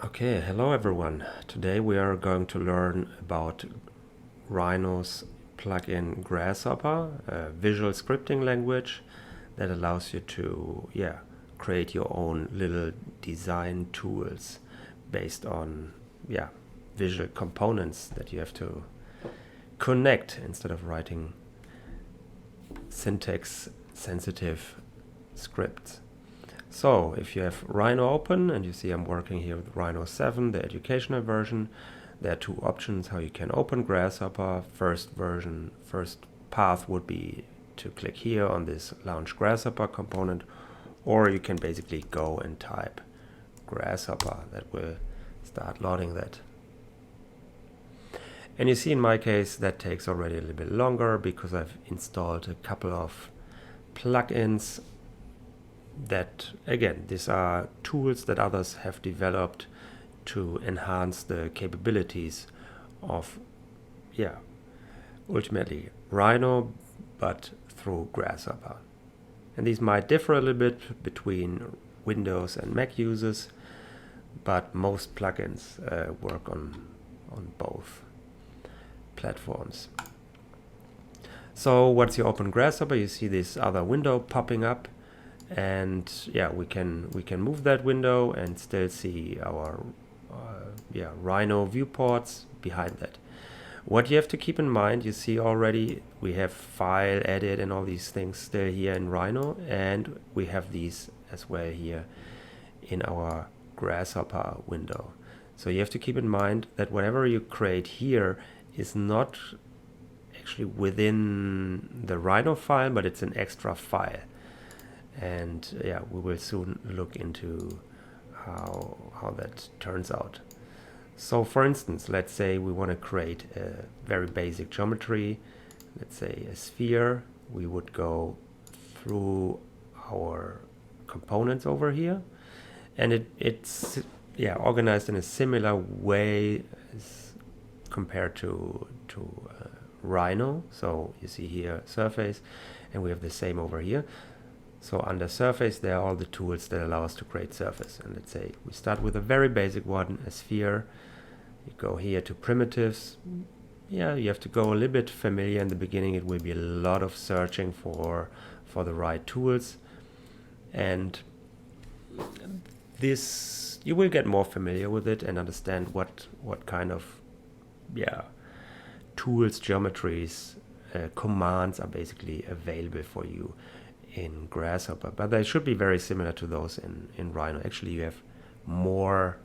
Okay, hello everyone. Today we are going to learn about Rhino's plugin Grasshopper, a visual scripting language that allows you to create your own little design tools based on visual components that you have to connect instead of writing syntax sensitive scripts. So if you have Rhino open, and you see I'm working here with Rhino 7, the educational version, there are two options how you can open Grasshopper. First path would be to click here on this launch Grasshopper component, or you can basically go and type Grasshopper. That will start loading that. And you see in my case that takes already a little bit longer because I've installed a couple of plugins that, again, these are tools that others have developed to enhance the capabilities of, ultimately Rhino, but through Grasshopper. And these might differ a little bit between Windows and Mac users, but most plugins work on both platforms. So once you open Grasshopper, you see this other window popping up. And we can move that window and still see our Rhino viewports behind that. What you have to keep in mind, you see already we have file, edit, and all these things still here in Rhino, and we have these as well here in our Grasshopper window. So you have to keep in mind that whatever you create here is not actually within the Rhino file, but it's an extra file. And we will soon look into how that turns out. So for instance, let's say we want to create a very basic geometry, let's say a sphere. We would go through our components over here, and it's organized in a similar way as compared to Rhino. So you see here surface, and we have the same over here. So under surface, there are all the tools that allow us to create surface. And let's say we start with a very basic one, a sphere. You go here to primitives. You have to go a little bit familiar in the beginning. It will be a lot of searching for the right tools. And this, you will get more familiar with it and understand what kind of tools, geometries, commands are basically available for you in Grasshopper, but they should be very similar to those in Rhino. Actually, you have more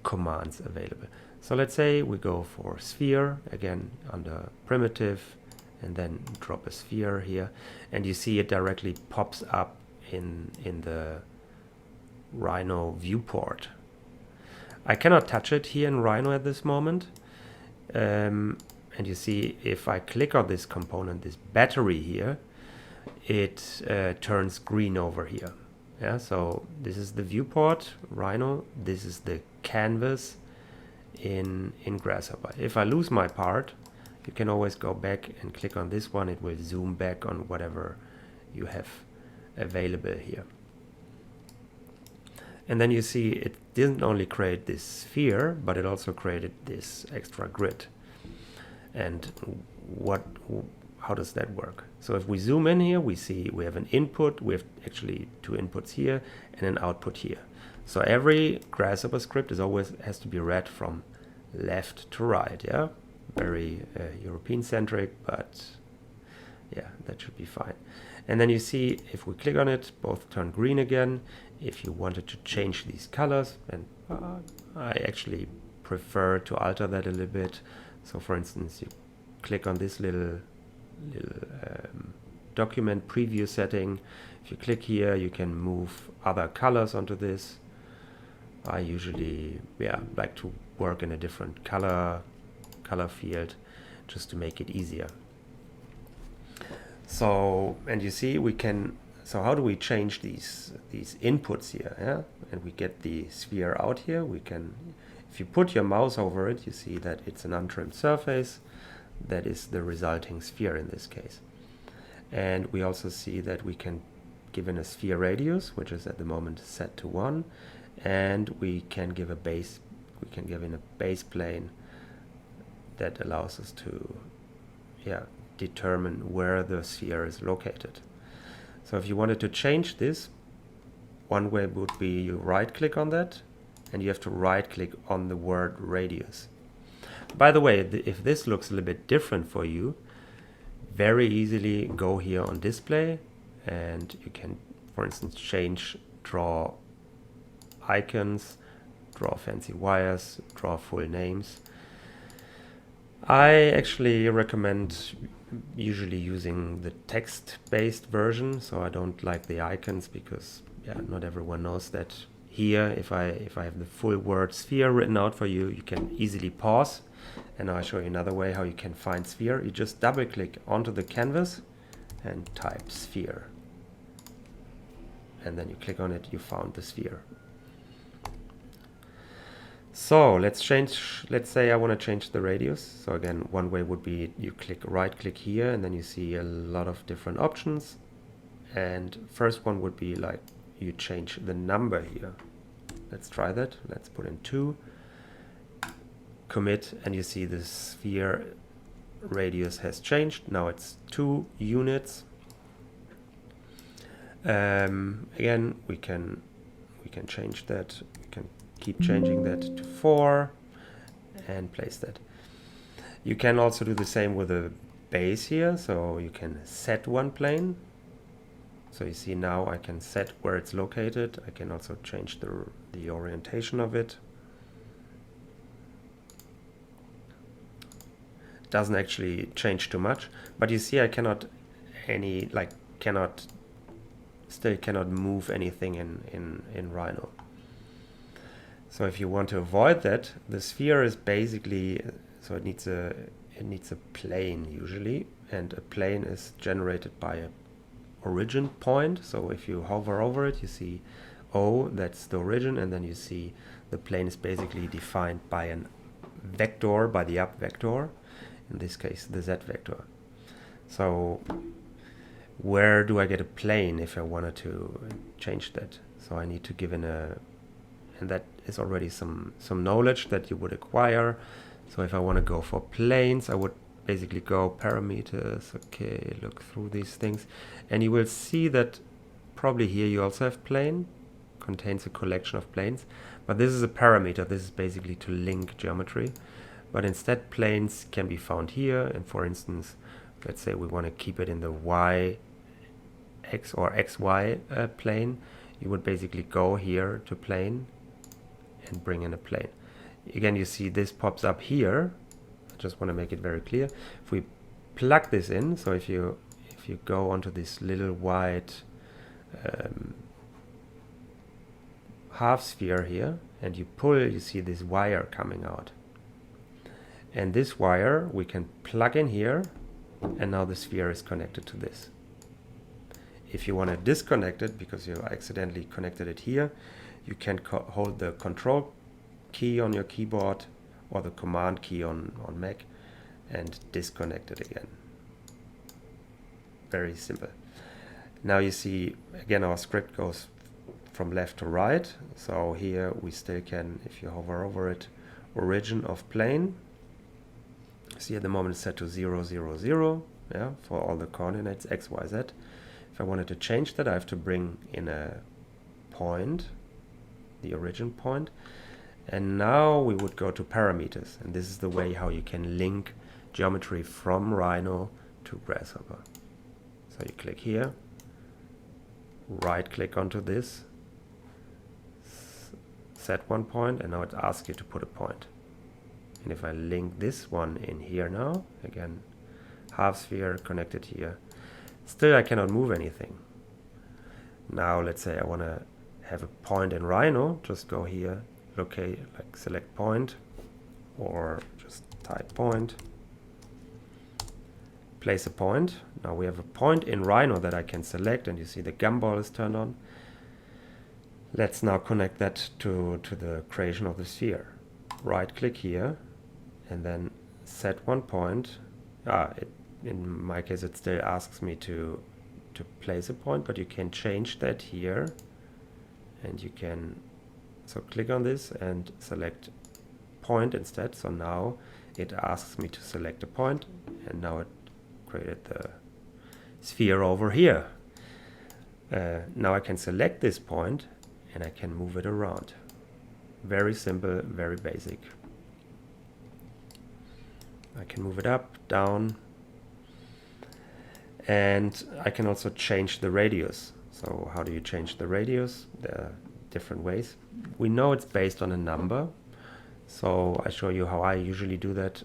commands available. So let's say we go for sphere, again under primitive, and then drop a sphere here, and you see it directly pops up in the Rhino viewport. I cannot touch it here in Rhino at this moment. And you see if I click on this component, this battery here, it turns green over here. So this is the viewport Rhino, this is the canvas in Grasshopper. If I lose my part, you can always go back and click on this one. It will zoom back on whatever you have available here. And then you see it didn't only create this sphere, but it also created this extra grid. And how does that work? So if we zoom in here, we see we have an input. We have actually two inputs here and an output here. So every Grasshopper script has to be read from left to right. Very European centric, but that should be fine. And then you see if we click on it, both turn green again. If you wanted to change these colors, and I actually prefer to alter that a little bit. So for instance, you click on this little document preview setting. If you click here, you can move other colors onto this. I usually like to work in a different color field just to make it easier. So, and you see so how do we change these inputs here? And we get the sphere out here. If you put your mouse over it, you see that it's an untrimmed surface. That is the resulting sphere in this case. And we also see that we can give it a sphere radius, which is at the moment set to 1, and we can give a base, we can give in a base plane that allows us to determine where the sphere is located. So if you wanted to change this, one way would be you right click on that, and you have to right click on the word radius. By the way, if this looks a little bit different for you, very easily go here on display, and you can, for instance, draw icons, draw fancy wires, draw full names. I actually recommend usually using the text-based version, so I don't like the icons because not everyone knows that. Here, if I have the full word sphere written out for you, you can easily pause. And now I'll show you another way how you can find sphere. You just double click onto the canvas and type sphere. And then you click on it, you found the sphere. So let's say I want to change the radius. So again, one way would be you right click here, and then you see a lot of different options. And first one would be like you change the number here. Let's try that. Let's put in 2. Commit, and you see the sphere radius has changed. Now it's 2 units. Again, we can change that. We can keep changing that to 4 and place that. You can also do the same with the base here. So you can set one plane. So you see now I can set where it's located. I can also change the orientation of it. Doesn't actually change too much, but you see I still cannot move anything in Rhino. So if you want to avoid that, the sphere is basically, so it needs a plane usually, and a plane is generated by a origin point. So if you hover over it, you see O, that's the origin, and then you see the plane is basically defined by an vector, by the up vector, in this case the Z vector. So where do I get a plane if I wanted to change that? So I need to give in and that is already some knowledge that you would acquire. So if I want to go for planes, I would basically go parameters, okay, look through these things, and you will see that probably here you also have plane, contains a collection of planes, but this is a parameter. This is basically to link geometry, but instead planes can be found here. And for instance, let's say we want to keep it in the y, x or xy plane, you would basically go here to plane and bring in a plane. Again, you see this pops up here. I just want to make it very clear. If we plug this in, so if you go onto this little white half sphere here and you pull, you see this wire coming out. And this wire we can plug in here, and now the sphere is connected to this. If you want to disconnect it because you accidentally connected it here, you can hold the control key on your keyboard or the command key on Mac and disconnect it again. Very simple. Now you see again our script goes from left to right. So here we still can, if you hover over it, origin of plane. See at the moment it's set to 0, 0, 0, yeah, for all the coordinates x, y, z. If I wanted to change that, I have to bring in a point, the origin point. And now we would go to parameters, and this is the way how you can link geometry from Rhino to Grasshopper. So you click here, right click onto this, set one point, and now it asks you to put a point. And if I link this one in here now, again, half sphere connected here, still I cannot move anything. Now let's say I want to have a point in Rhino, just go here, locate, like select point, or just type point, place a point. Now we have a point in Rhino that I can select, and you see the gumball is turned on. Let's now connect that to the creation of the sphere. Right click here and then set one point. In my case it still asks me to place a point, but you can change that here, and you can So click on this and select point instead. So now it asks me to select a point, and now it created the sphere over here. Now I can select this point and I can move it around. Very simple, very basic. I can move it up, down, and I can also change the radius. So how do you change the radius? There are different ways. We know it's based on a number, so I show you how I usually do that.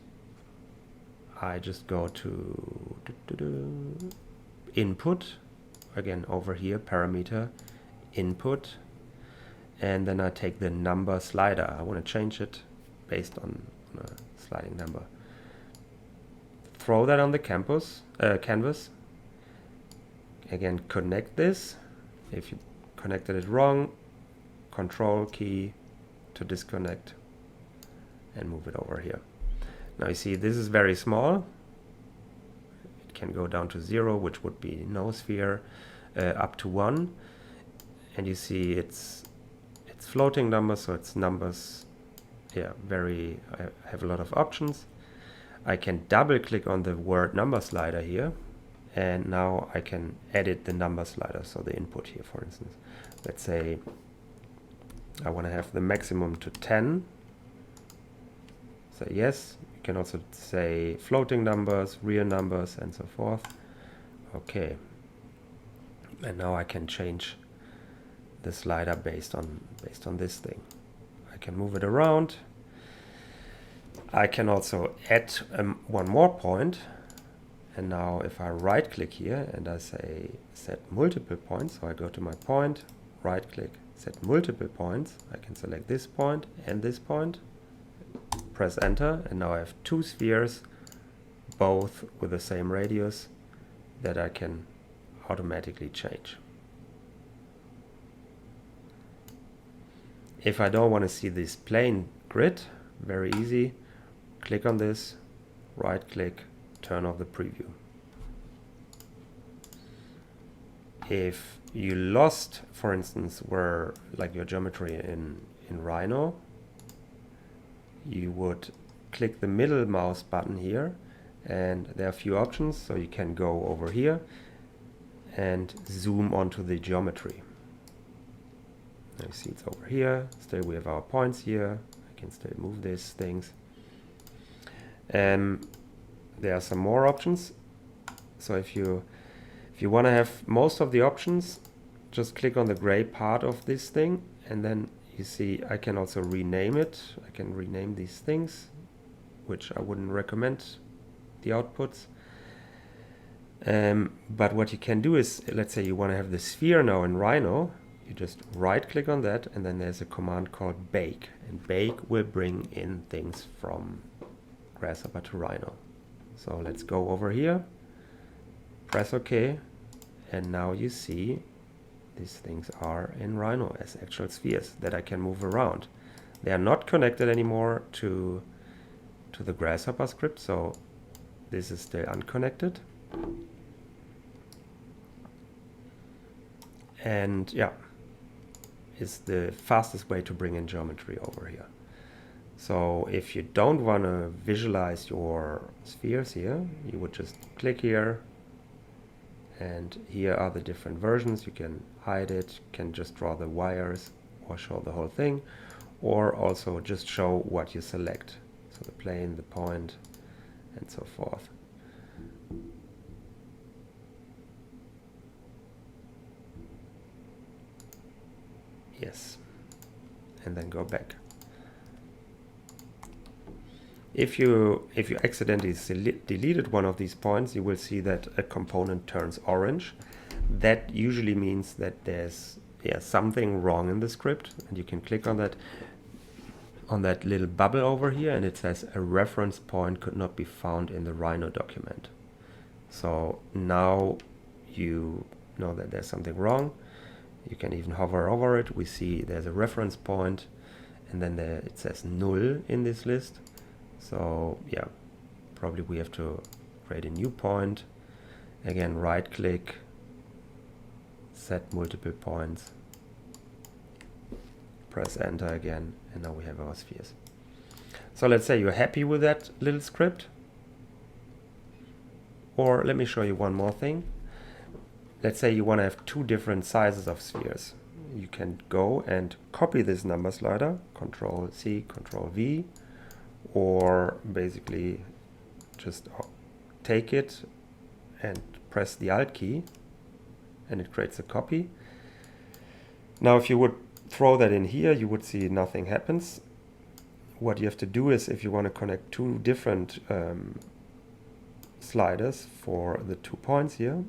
I just go to input, again over here, parameter, input, and then I take the number slider. I want to change it based on a sliding number. Throw that on the canvas. Again, connect this. If you connected it wrong, control key to disconnect and move it over here. Now you see this is very small. It can go down to 0, which would be no sphere, up to 1, and you see it's floating numbers, so it's numbers. Yeah, I have a lot of options. I can double click on the word number slider here, and now I can edit the number slider. So the input here, for instance, let's say I want to have the maximum to 10. Say yes. You can also say floating numbers, real numbers, and so forth. Okay. And now I can change the slider based on this thing. I can move it around. I can also add one more point. And now if I right click here and I say set multiple points, so I go to my point, right click, set multiple points, I can select this point and this point, press enter, and now I have two spheres, both with the same radius, that I can automatically change. If I don't want to see this plain grid, very easy, click on this, right click, turn off the preview. If you lost, for instance, like your geometry in Rhino, you would click the middle mouse button here, and there are a few options. So you can go over here and zoom onto the geometry. Now you see it's over here. Still we have our points here. I can still move these things. There are some more options. So if you want to have most of the options, just click on the gray part of this thing, and then you see I can also rename it. I can rename these things, which I wouldn't recommend the outputs. But what you can do is, let's say you want to have the sphere now in Rhino, you just right click on that, and then there's a command called bake, and bake will bring in things from Grasshopper to Rhino. So let's go over here, press OK, and now you see these things are in Rhino as actual spheres that I can move around. They are not connected anymore to the Grasshopper script, so this is still unconnected. And yeah, it's the fastest way to bring in geometry over here. So if you don't want to visualize your spheres here, you would just click here, and here are the different versions. You can hide it, can just draw the wires or show the whole thing, or also just show what you select. So the plane, the point, and so forth. Yes, and then go back. If you accidentally deleted one of these points, you will see that a component turns orange. That usually means that there's something wrong in the script, and you can click on that little bubble over here, and it says a reference point could not be found in the Rhino document. So now you know that there's something wrong. You can even hover over it. We see there's a reference point, and then it says null in this list. So yeah, probably we have to create a new point. Again, right click, set multiple points, press enter again, and now we have our spheres. So let's say you're happy with that little script. Or let me show you one more thing. Let's say you want to have two different sizes of spheres. You can go and copy this number slider, Control C, Control V, or basically just take it and press the Alt key, and it creates a copy. Now if you would throw that in here, you would see nothing happens. What you have to do is, if you want to connect two different sliders for the 2 points here,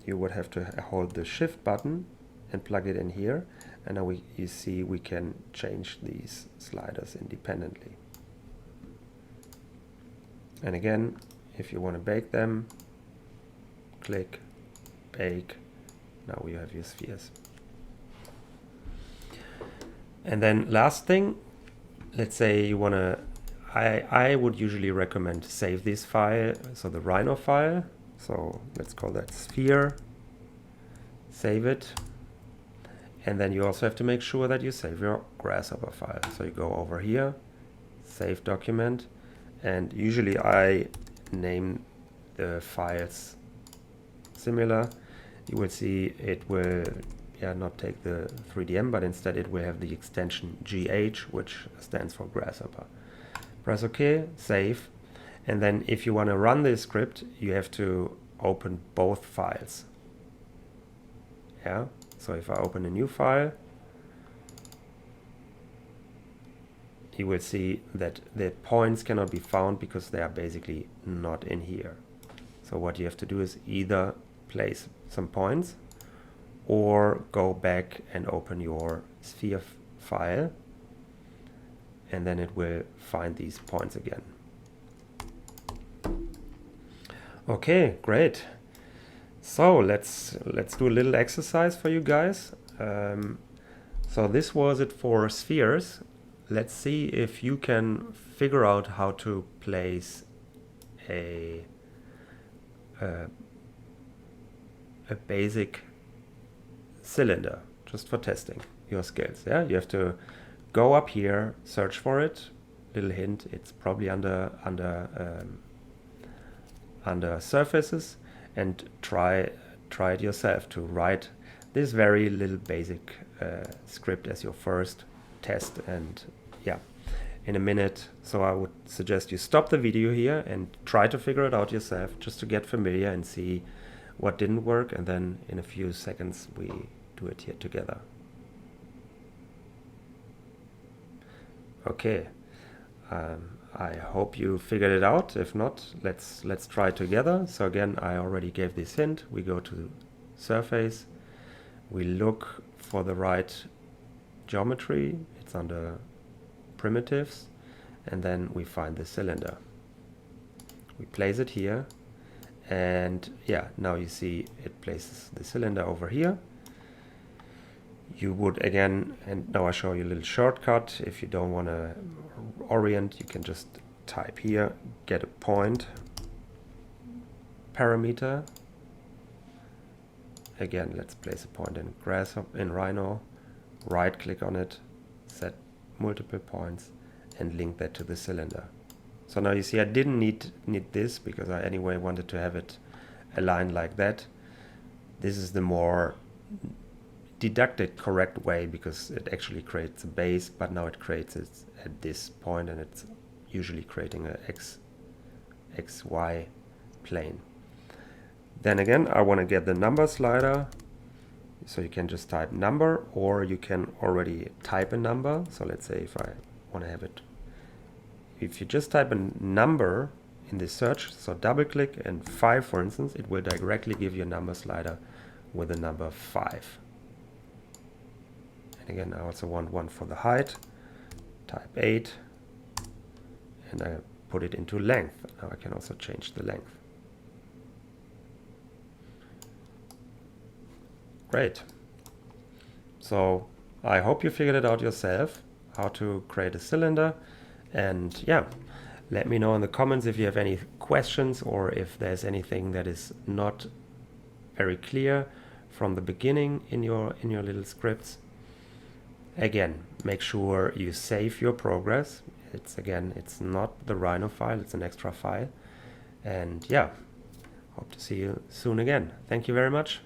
you would have to hold the Shift button and plug it in here, and now you see we can change these sliders independently. And again, if you want to bake them, click, bake, now you have your spheres. And then last thing, let's say you want to, I would usually recommend to save this file, so the Rhino file. So let's call that sphere, save it. And then you also have to make sure that you save your Grasshopper file. So you go over here, save document, and usually I name the files similar. You will see it will not take the 3DM, but instead it will have the extension GH, which stands for Grasshopper. Press OK, save, and then if you want to run this script, you have to open both files. Yeah, so if I open a new file, you will see that the points cannot be found because they are basically not in here. So what you have to do is either place some points or go back and open your sphere file, and then it will find these points again. Okay, great. So let's do a little exercise for you guys. So this was it for spheres. Let's see if you can figure out how to place a basic cylinder, just for testing your skills. Yeah, you have to go up here, search for it. Little hint: it's probably under surfaces, and try it yourself to write this very little basic script as your first test. And yeah, in a minute, so I would suggest you stop the video here and try to figure it out yourself, just to get familiar and see what didn't work, and then in a few seconds we do it here together. Okay, I hope you figured it out. If not, let's try together. So again, I already gave this hint. We go to surface, we look for the right geometry, it's under primitives, and then we find the cylinder. We place it here, and yeah, now you see it places the cylinder over here. You would again, and now I show you a little shortcut. If you don't want to orient, you can just type here, get a point parameter. Again, let's place a point in Grasshopper, in Rhino, right click on it, set multiple points, and link that to the cylinder. So now you see I didn't need this, because I anyway wanted to have it aligned like that. This is the more deducted correct way, because it actually creates a base, but now it creates it at this point, and it's usually creating a XY plane. Then again, I want to get the number slider, so you can just type number, or you can already type a number. So let's say if I want to have it, if you just type a number in the search, so double click and 5 for instance, it will directly give you a number slider with the number 5. And again, I also want one for the height, type 8, and I put it into length. Now I can also change the length. Great. So I hope you figured it out yourself, how to create a cylinder. And yeah, let me know in the comments if you have any questions, or if there's anything that is not very clear from the beginning in your little scripts. Again, make sure you save your progress. It's not the Rhino file, it's an extra file. And yeah, hope to see you soon again. Thank you very much.